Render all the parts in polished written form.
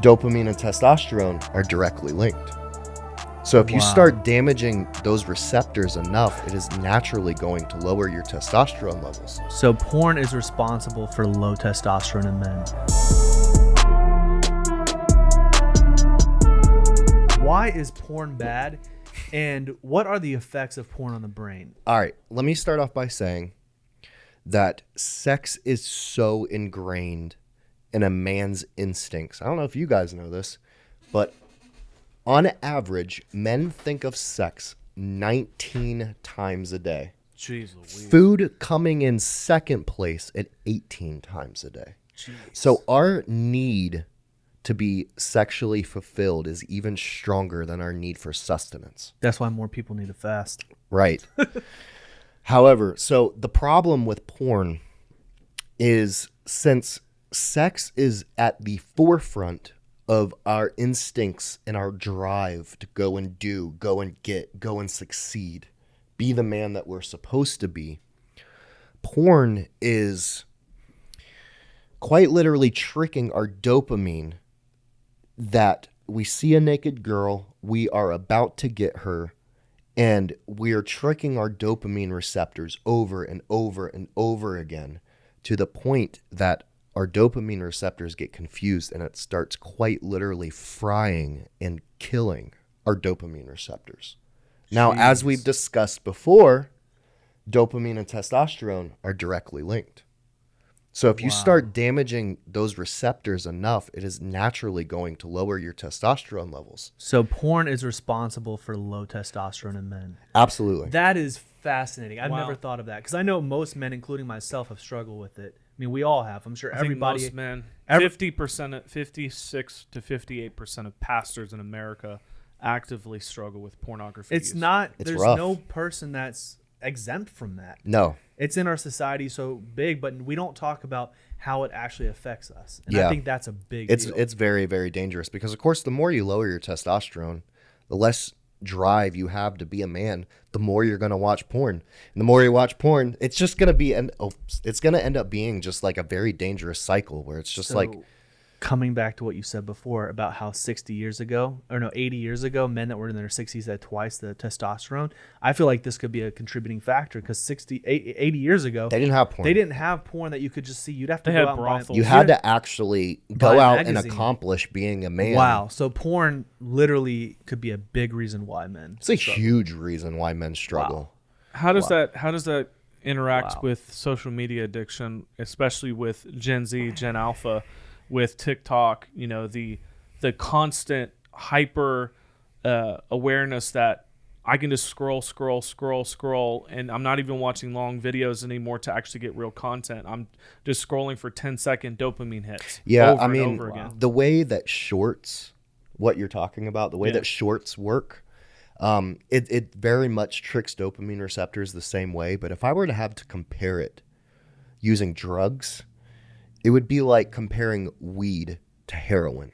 dopamine and testosterone are directly linked. So if you start damaging those receptors enough, it is naturally going to lower your testosterone levels. So porn is responsible for low testosterone in men. Why is porn bad? And what are the effects of porn on the brain? All right, let me start off by saying that sex is so ingrained in a man's instincts. I don't know if you guys know this, but on average, men think of sex 19 times a day. Jeez Louise. Food coming in second place at 18 times a day. Jeez. So our need to be sexually fulfilled is even stronger than our need for sustenance. That's why more people need to fast. Right. However, so the problem with porn is since sex is at the forefront of our instincts and our drive to go and do, go and get, go and succeed, be the man that we're supposed to be, porn is quite literally tricking our dopamine that we see a naked girl, we are about to get her, and we are tricking our dopamine receptors over and over and over again to the point that our dopamine receptors get confused and it starts quite literally frying and killing our dopamine receptors. Now, as we've discussed before, dopamine and testosterone are directly linked. So if you start damaging those receptors enough, it is naturally going to lower your testosterone levels. So porn is responsible for low testosterone in men. Absolutely. That is fascinating. I've never thought of that because I know most men, including myself, have struggled with it. I mean, we all have. I'm sure everybody. Most men, 50%, 56 to 58% of pastors in America actively struggle with pornography. It's use. not. It's there's rough. no person that's exempt from that. No. It's in our society so big, but we don't talk about how it actually affects us. And Yeah. I think that's a big deal. It's very, very dangerous because, of course, the more you lower your testosterone, the less drive you have to be a man, the more you're going to watch porn. And the more you watch porn, it's just going to be it's going to end up being just like a very dangerous cycle where it's just like coming back to what you said before about how 80 years ago, men that were in their 60s had twice the testosterone. I feel like this could be a contributing factor because 80 years ago, they didn't have porn. They didn't have porn that you could just see. You'd have to They go had out and buy. brothels. You had to actually go buy a out and magazine. accomplish being a man. Wow. So porn literally could be a big reason why men It's a struggle. huge reason why men struggle. How does that interact with social media addiction, especially with Gen Z, Gen Alpha, with TikTok? You know, the constant hyper awareness that I can just scroll, and I'm not even watching long videos anymore to actually get real content. I'm just scrolling for 10-second dopamine hits. Yeah, over I and mean, over again. the way that shorts, what you're talking about, the way that shorts work, it very much tricks dopamine receptors the same way. But if I were to have to compare it using drugs, it would be like comparing weed to heroin.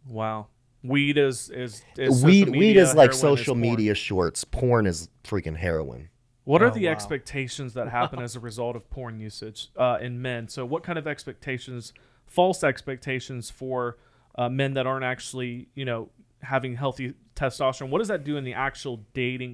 Wow. Weed is Weed is like heroin social porn. media shorts. Porn is freaking heroin. What are the expectations that happen as a result of porn usage in men? So what kind of expectations, false expectations for men that aren't actually, having healthy testosterone? What does that do in the actual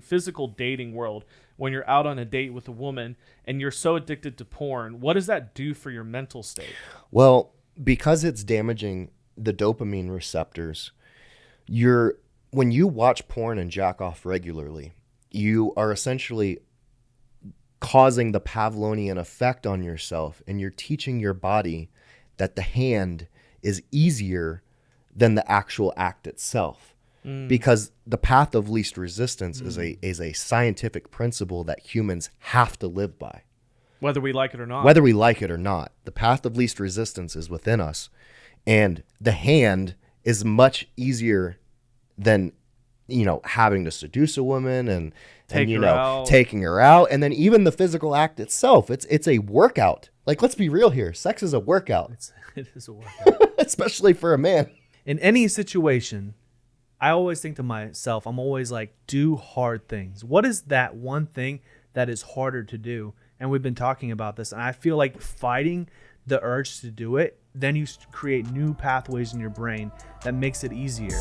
physical dating world when you're out on a date with a woman and you're so addicted to porn? What does that do for your mental state? Well, because it's damaging the dopamine receptors, when you watch porn and jack off regularly, you are essentially causing the Pavlovian effect on yourself, and you're teaching your body that the hand is easier than the actual act itself. Because the path of least resistance is a scientific principle that humans have to live by. Whether we like it or not. Whether we like it or not, the path of least resistance is within us. And the hand is much easier than, having to seduce a woman and taking her out. And then even the physical act itself, it's a workout. Like, let's be real here. Sex is a workout. It is a workout. Especially for a man. In any situation, I always think to myself, I'm always like, do hard things. What is that one thing that is harder to do? And we've been talking about this, and I feel like fighting the urge to do it, then you create new pathways in your brain that makes it easier.